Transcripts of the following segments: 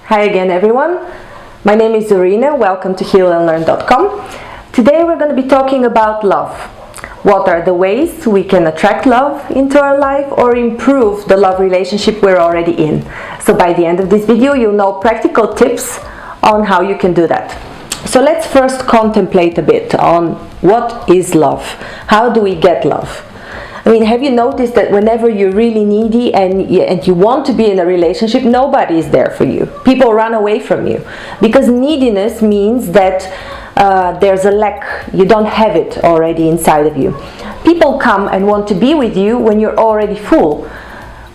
Hi again everyone, my name is Zorina, welcome to Healnlearn.com. Today we're going to be talking about love. What are the ways we can attract love into our life or improve the love relationship we're already in? So by the end of this video you'll know practical tips on how you can do that. So let's first contemplate a bit on what is love. How do we get love? I mean, have you noticed that whenever you're really needy and you want to be in a relationship, nobody is there for you. People run away from you. Because neediness means that there's a lack. You don't have it already inside of you. People come and want to be with you when you're already full.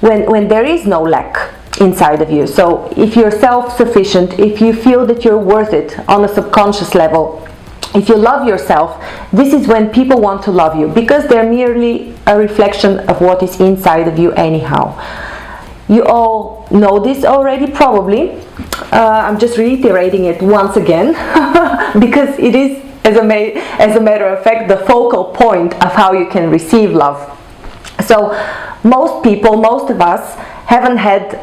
When there is no lack inside of you. So if you're self-sufficient, if you feel that you're worth it on a subconscious level, if you love yourself, this is when people want to love you, because they're merely a reflection of what is inside of you anyhow. You all know this already probably. I'm just reiterating it once again because it is, as a matter of fact, the focal point of how you can receive love. So most people, most of us, haven't had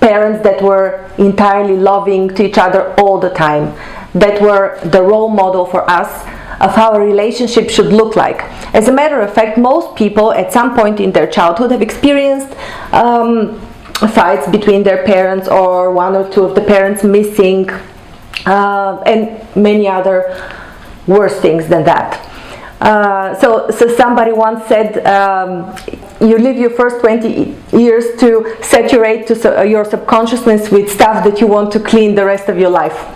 parents that were entirely loving to each other all the time, that were the role model for us of how a relationship should look like. As a matter of fact, most people at some point in their childhood have experienced fights between their parents, or one or two of the parents missing, and many other worse things than that. So somebody once said, you live your first 20 years to saturate your subconsciousness with stuff that you want to clean the rest of your life.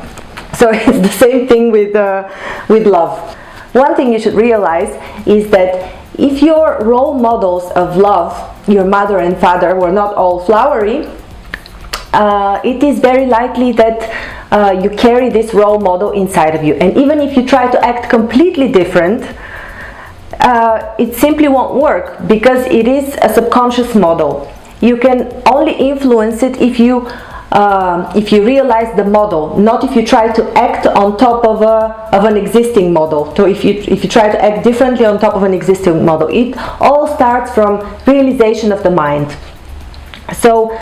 So it's the same thing with love. One thing you should realize is that if your role models of love, your mother and father, were not all flowery, it is very likely that you carry this role model inside of you. And even if you try to act completely different, it simply won't work, because it is a subconscious model. You can only influence it if you realize the model, not if you try to act on top of an existing model. So if you try to act differently on top of an existing model, it all starts from realization of the mind. So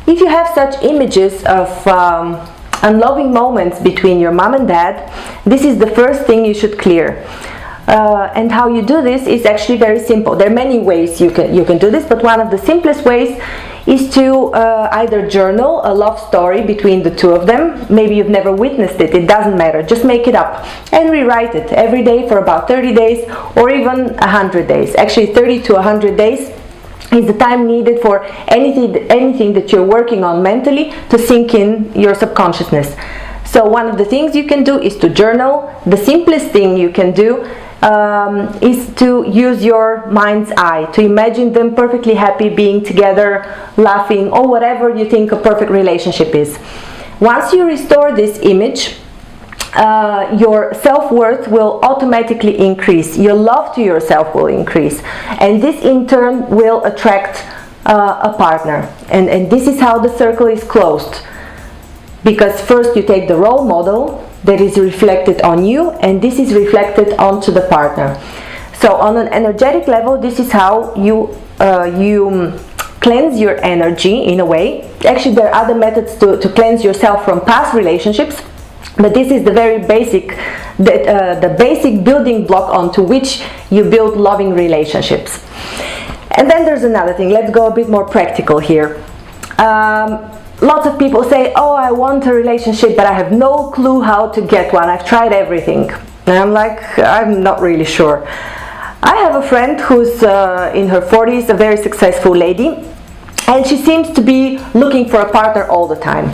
if you have such images of unloving moments between your mom and dad, this is the first thing you should clear. And how you do this is actually very simple. There are many ways you can do this, but one of the simplest ways is to either journal a love story between the two of them. Maybe you've never witnessed it, it doesn't matter, just make it up and rewrite it every day for about 30 days or even 100 days. Actually 30 to 100 days is the time needed for anything that you're working on mentally to sink in your subconsciousness. So one of the things you can do is to journal. The simplest thing you can do is to use your mind's eye, to imagine them perfectly happy, being together, laughing, or whatever you think a perfect relationship is. Once you restore this image, your self-worth will automatically increase. Your love to yourself will increase, and this in turn will attract a partner. And this is how the circle is closed. Because first you take the role model that is reflected on you, and this is reflected onto the partner. So on an energetic level, this is how you cleanse your energy in a way. Actually, there are other methods to cleanse yourself from past relationships, but this is the very basic, the basic building block onto which you build loving relationships. And then there's another thing. Let's go a bit more practical here. Lots of people say, oh, I want a relationship, but I have no clue how to get one. I've tried everything. And I'm like, I'm not really sure. I have a friend who's in her 40s, a very successful lady, and she seems to be looking for a partner all the time.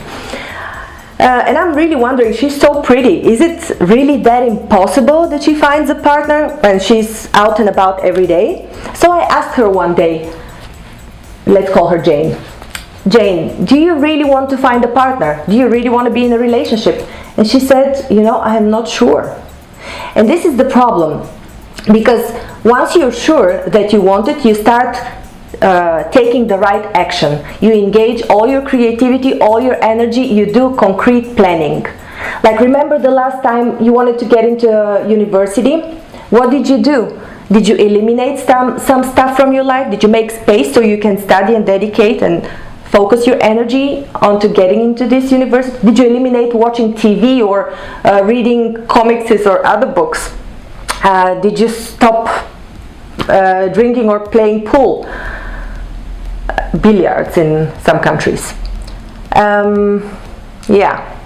And I'm really wondering, she's so pretty. Is it really that impossible that she finds a partner when she's out and about every day? So I asked her one day, let's call her Jane. Jane, do you really want to find a partner? Do you really want to be in a relationship? And she said, you know, I am not sure. And this is the problem, because once you're sure that you want it, you start taking the right action. You engage all your creativity, all your energy, you do concrete planning. Like, remember the last time you wanted to get into university? What did you do? Did you eliminate some stuff from your life? Did you make space so you can study and dedicate and focus your energy onto getting into this university? Did you eliminate watching TV or reading comics or other books? Did you stop drinking or playing pool? Billiards in some countries. Yeah.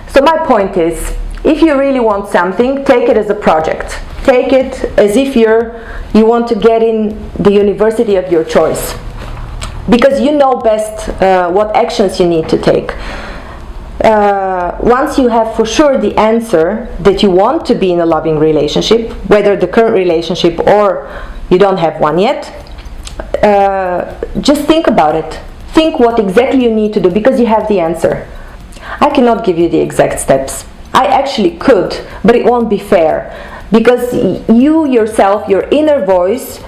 So my point is, if you really want something, take it as a project. Take it as if you want to get in the university of your choice, because you know best what actions you need to take. Once you have for sure the answer that you want to be in a loving relationship, whether the current relationship or you don't have one yet, just think about it. Think what exactly you need to do, because you have the answer. I cannot give you the exact steps. I actually could, but it won't be fair, because you yourself, your inner voice,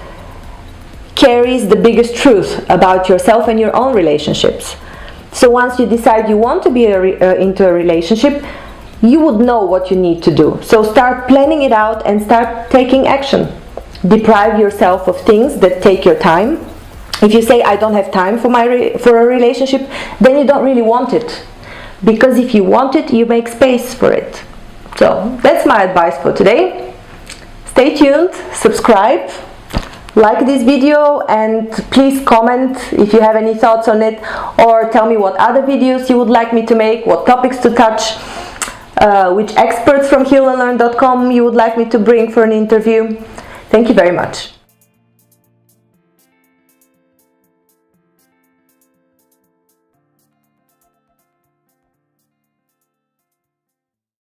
carries the biggest truth about yourself and your own relationships. So once you decide you want to be into a relationship, you would know what you need to do. So start planning it out and start taking action. Deprive yourself of things that take your time. If you say, I don't have time for a relationship, then you don't really want it. Because if you want it, you make space for it. So that's my advice for today. Stay tuned, subscribe, like this video, and please comment if you have any thoughts on it, or tell me what other videos you would like me to make, what topics to touch, which experts from Healnlearn.com you would like me to bring for an interview. Thank you very much.